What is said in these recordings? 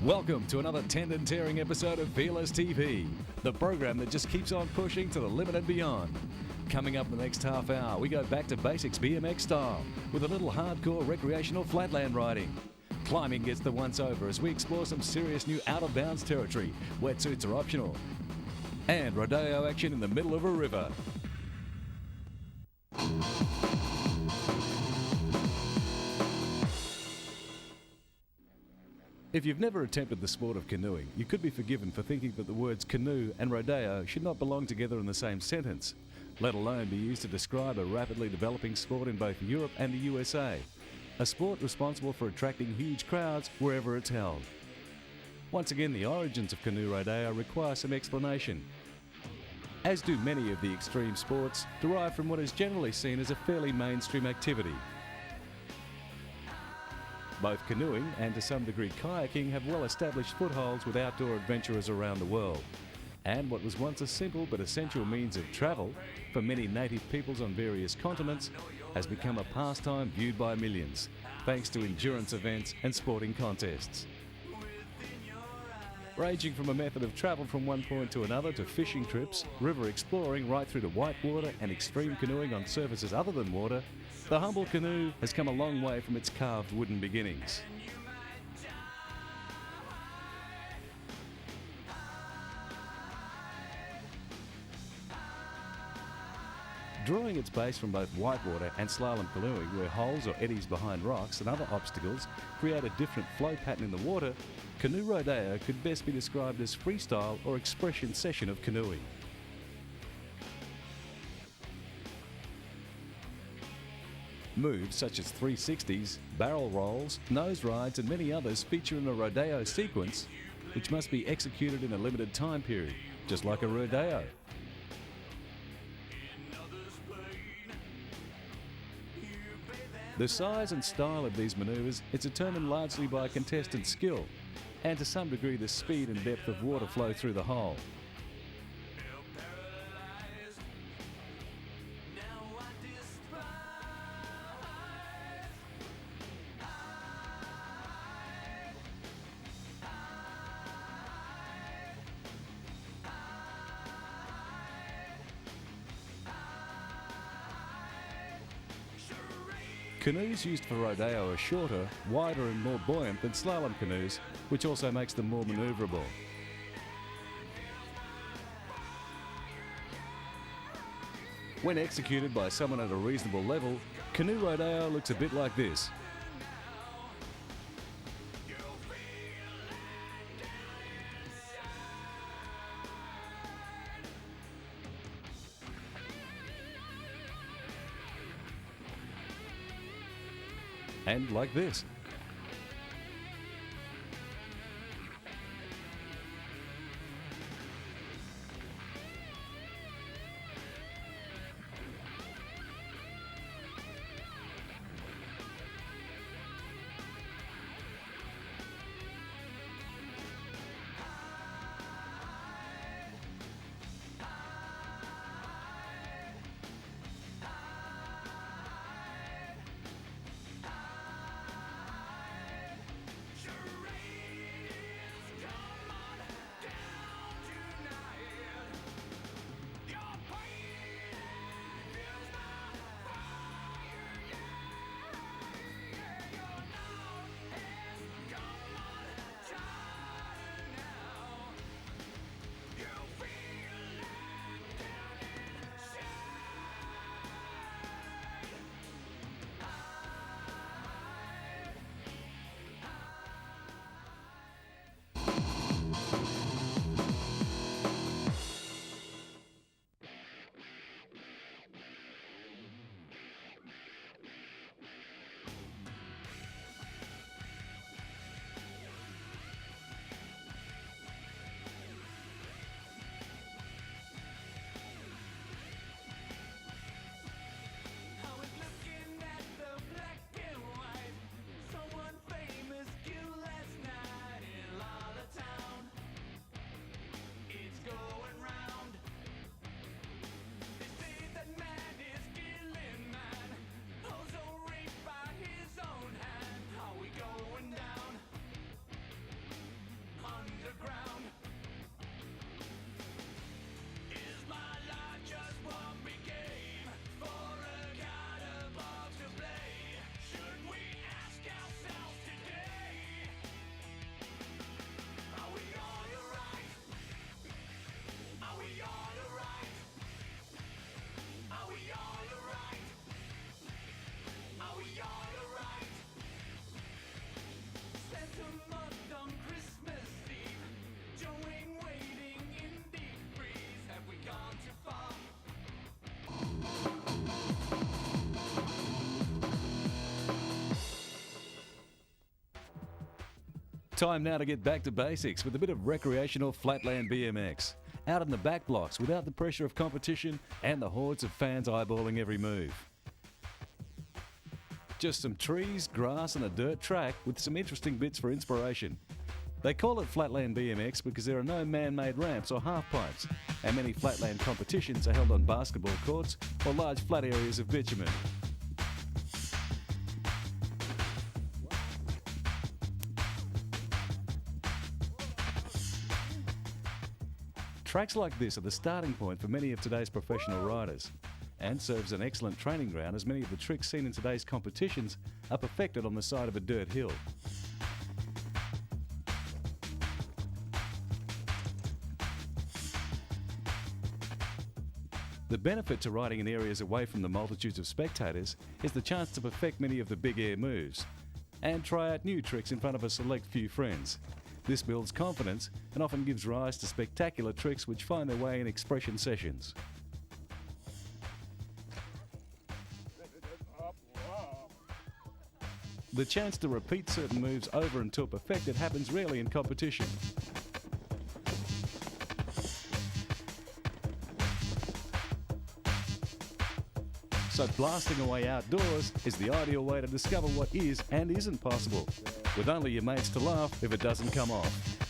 Welcome to another tendon-tearing episode of Fearless TV, the program that just keeps on pushing to the limit and beyond. Coming up in the next half hour, we go back to basics BMX style with a little hardcore recreational flatland riding. Climbing gets the once-over as we explore some serious new out-of-bounds territory. Wetsuits are optional. And rodeo action in the middle of a river. If you've never attempted the sport of canoeing, you could be forgiven for thinking that the words canoe and rodeo should not belong together in the same sentence, let alone be used to describe a rapidly developing sport in both Europe and the USA, a sport responsible for attracting huge crowds wherever it's held. Once again, the origins of canoe rodeo require some explanation, as do many of the extreme sports derived from what is generally seen as a fairly mainstream activity. Both canoeing and to some degree kayaking have well-established footholds with outdoor adventurers around the world. And what was once a simple but essential means of travel for many native peoples on various continents has become a pastime viewed by millions, thanks to endurance events and sporting contests. Ranging from a method of travel from one point to another to fishing trips, river exploring, right through to whitewater and extreme canoeing on surfaces other than water, the humble canoe has come a long way from its carved wooden beginnings. Drawing its base from both whitewater and slalom canoeing, where holes or eddies behind rocks and other obstacles create a different flow pattern in the water, canoe rodeo could best be described as freestyle or expression session of canoeing. Moves such as 360s, barrel rolls, nose rides and many others feature in a rodeo sequence which must be executed in a limited time period, just like a rodeo. The size and style of these maneuvers is determined largely by contestant skill and to some degree the speed and depth of water flow through the hole. Canoes used for rodeo are shorter, wider and more buoyant than slalom canoes, which also makes them more manoeuvrable. When executed by someone at a reasonable level, canoe rodeo looks a bit like this. And like this. Time now to get back to basics with a bit of recreational flatland BMX. Out in the back blocks without the pressure of competition and the hordes of fans eyeballing every move. Just some trees, grass and a dirt track with some interesting bits for inspiration. They call it flatland BMX because there are no man-made ramps or half-pipes, and many flatland competitions are held on basketball courts or large flat areas of bitumen. Tracks like this are the starting point for many of today's professional riders and serves an excellent training ground as many of the tricks seen in today's competitions are perfected on the side of a dirt hill. The benefit to riding in areas away from the multitudes of spectators is the chance to perfect many of the big air moves and try out new tricks in front of a select few friends. This builds confidence and often gives rise to spectacular tricks which find their way in expression sessions. The chance to repeat certain moves over until perfected happens rarely in competition. So blasting away outdoors is the ideal way to discover what is and isn't possible, with only your mates to laugh if it doesn't come off.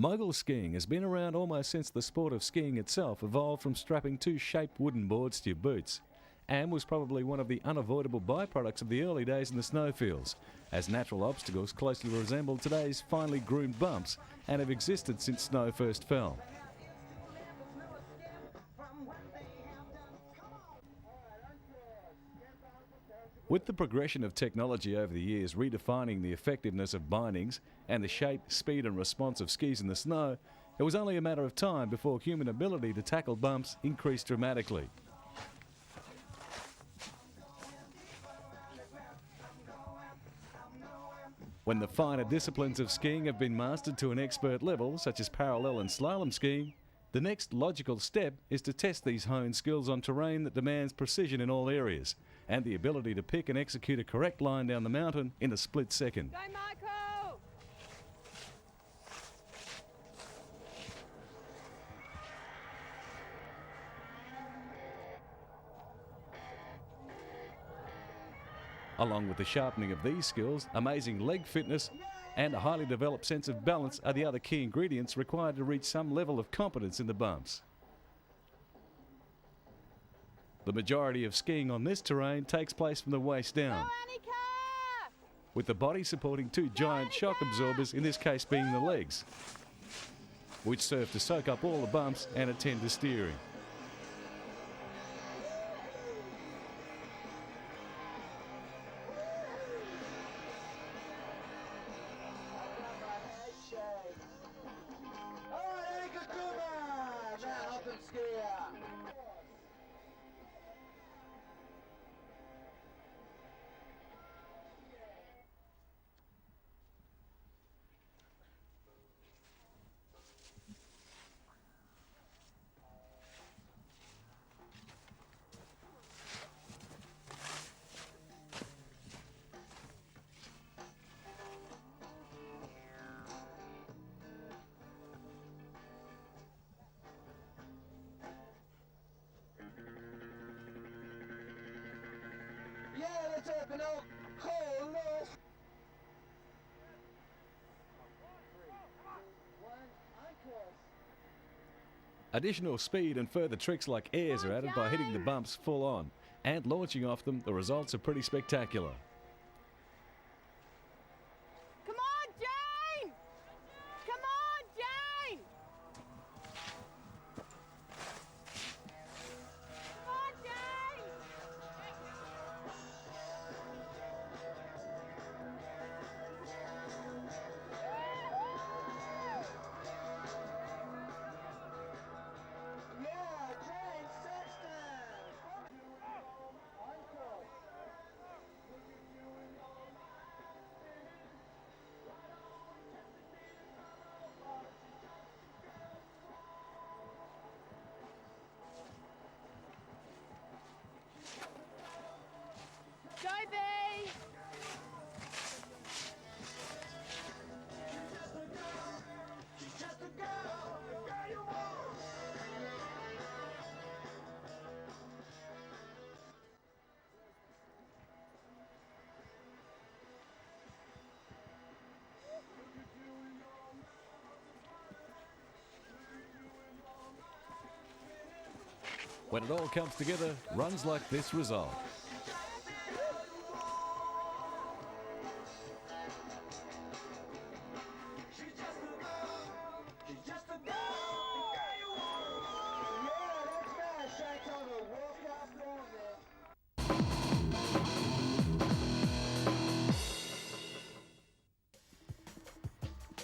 Mogul skiing has been around almost since the sport of skiing itself evolved from strapping two shaped wooden boards to your boots, and was probably one of the unavoidable byproducts of the early days in the snowfields, as natural obstacles closely resembled today's finely groomed bumps and have existed since snow first fell. With the progression of technology over the years redefining the effectiveness of bindings and the shape, speed and response of skis in the snow, it was only a matter of time before human ability to tackle bumps increased dramatically. When the finer disciplines of skiing have been mastered to an expert level, such as parallel and slalom skiing, the next logical step is to test these honed skills on terrain that demands precision in all areas and the ability to pick and execute a correct line down the mountain in a split second. Go, Michael! Along with the sharpening of these skills, amazing leg fitness and a highly developed sense of balance are the other key ingredients required to reach some level of competence in the bumps. The majority of skiing on this terrain takes place from the waist down, with the body supporting two giant shock absorbers, in this case being the legs, which serve to soak up all the bumps and attend to steering. Additional speed and further tricks like airs are added by hitting the bumps full on, and launching off them, the results are pretty spectacular. Come on, Jane! Come on, Jane! Come on, Jane! Go, B! When it all comes together, runs like this result.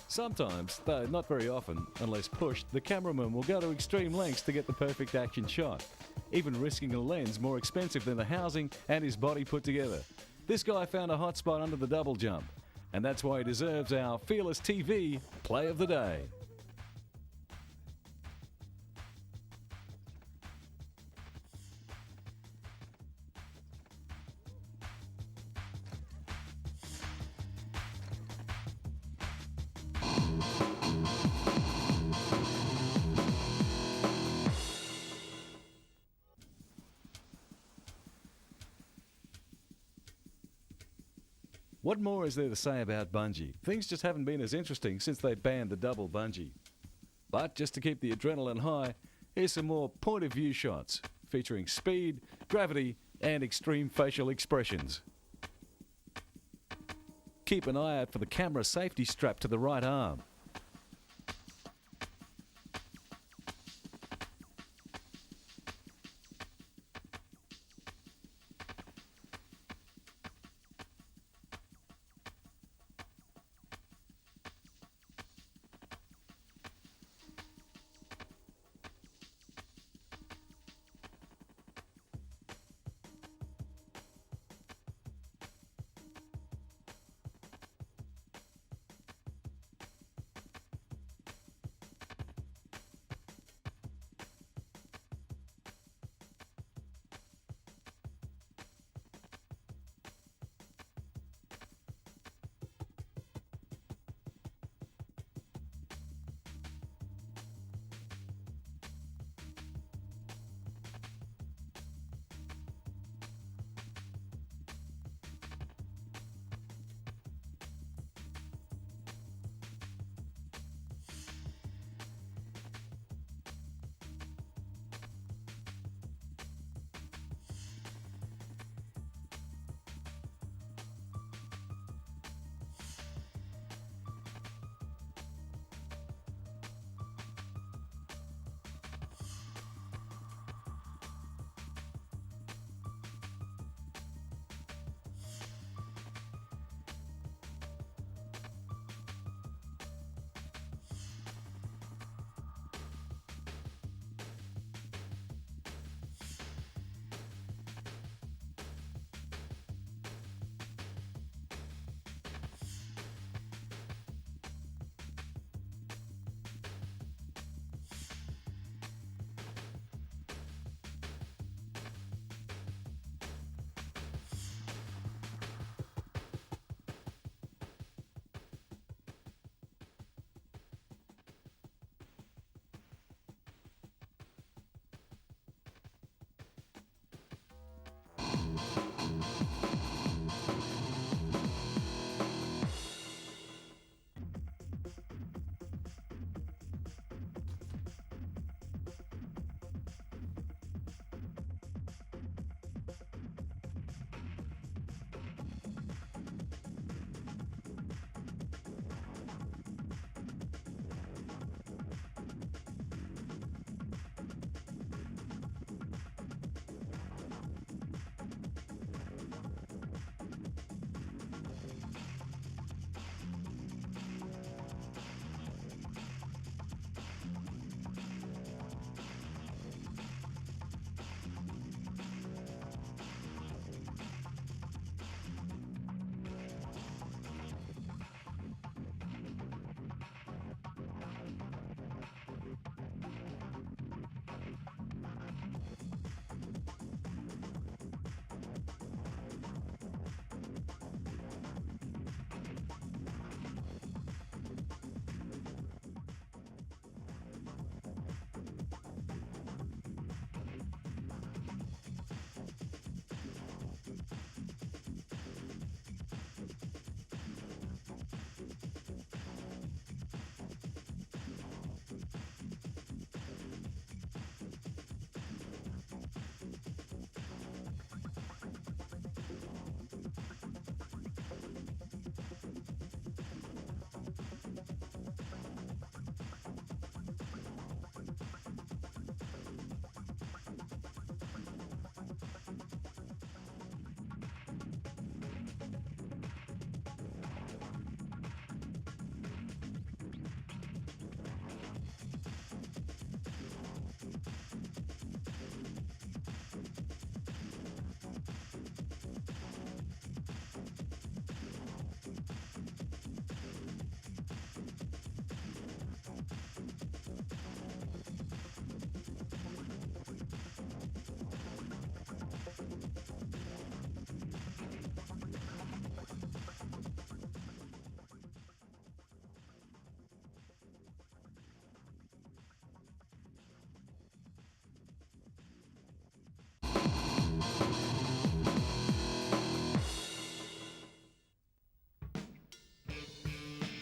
Sometimes, though not very often, unless pushed, the cameraman will go to extreme lengths to get the perfect action shot, even risking a lens more expensive than the housing and his body put together. This guy found a hot spot under the double jump, and that's why he deserves our Fearless TV Play of the Day. What more is there to say about bungee? Things just haven't been as interesting since they banned the double bungee. But just to keep the adrenaline high, here's some more point of view shots featuring speed, gravity, and extreme facial expressions. Keep an eye out for the camera safety strap to the right arm.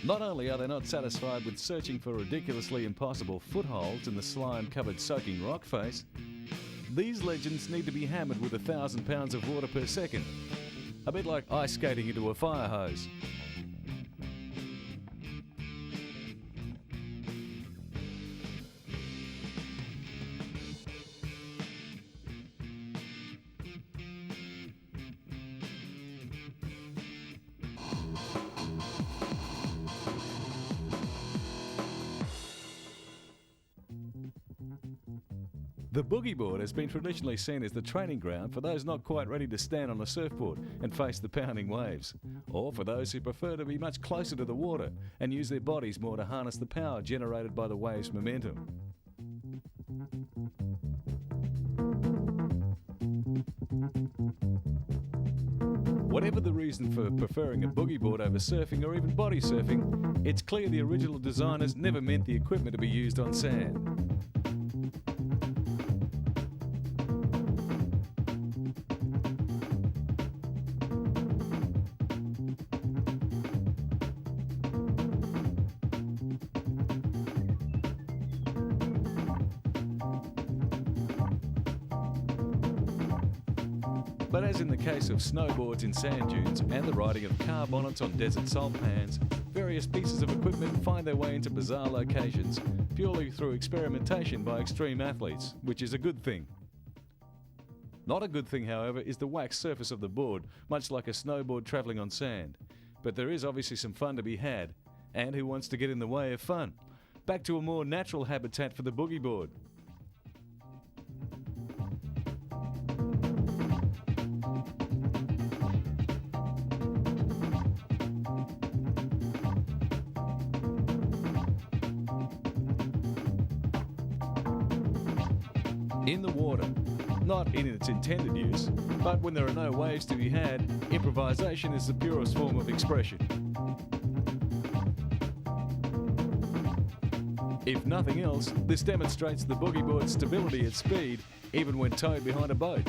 Not only are they not satisfied with searching for ridiculously impossible footholds in the slime-covered soaking rock face, these legends need to be hammered with 1,000 pounds of water per second. A bit like ice skating into a fire hose. The boogie board has been traditionally seen as the training ground for those not quite ready to stand on a surfboard and face the pounding waves, or for those who prefer to be much closer to the water and use their bodies more to harness the power generated by the wave's momentum. Whatever the reason for preferring a boogie board over surfing or even body surfing, it's clear the original designers never meant the equipment to be used on sand. But as in the case of snowboards in sand dunes and the riding of car bonnets on desert salt pans, various pieces of equipment find their way into bizarre locations purely through experimentation by extreme athletes, which is a good thing. Not a good thing, however, is the waxed surface of the board, much like a snowboard travelling on sand. But there is obviously some fun to be had, and who wants to get in the way of fun? Back to a more natural habitat for the boogie board. In the water, not in its intended use, but when there are no waves to be had, improvisation is the purest form of expression. If nothing else, this demonstrates the boogie board's stability at speed, even when towed behind a boat.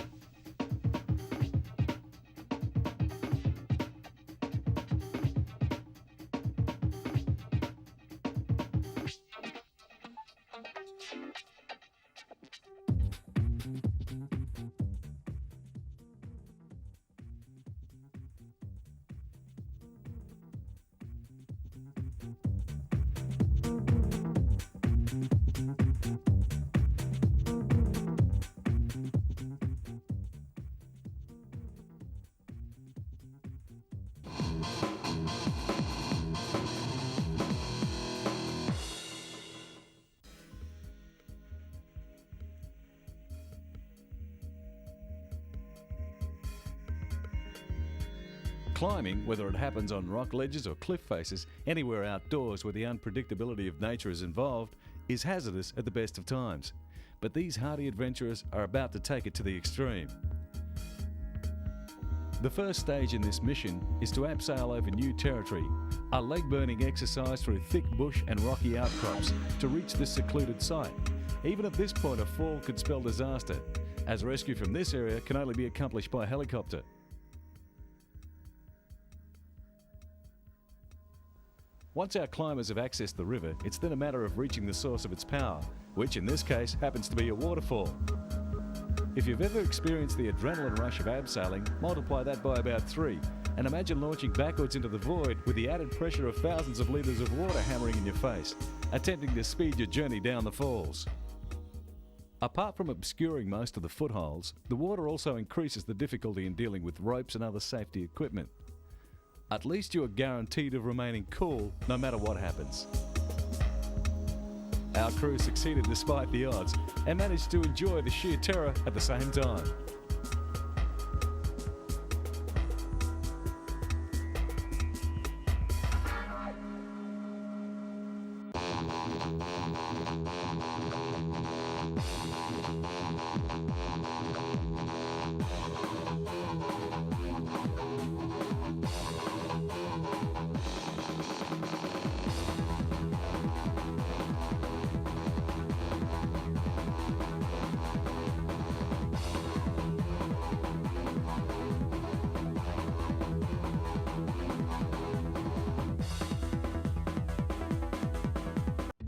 Climbing, whether it happens on rock ledges or cliff faces, anywhere outdoors where the unpredictability of nature is involved, is hazardous at the best of times. But these hardy adventurers are about to take it to the extreme. The first stage in this mission is to abseil over new territory, a leg-burning exercise through thick bush and rocky outcrops to reach this secluded site. Even at this point, a fall could spell disaster, as rescue from this area can only be accomplished by helicopter. Once our climbers have accessed the river, it's then a matter of reaching the source of its power, which in this case happens to be a waterfall. If you've ever experienced the adrenaline rush of abseiling, multiply that by about 3, and imagine launching backwards into the void with the added pressure of thousands of litres of water hammering in your face, attempting to speed your journey down the falls. Apart from obscuring most of the footholds, the water also increases the difficulty in dealing with ropes and other safety equipment. At least you are guaranteed of remaining cool no matter what happens. Our crew succeeded despite the odds and managed to enjoy the sheer terror at the same time.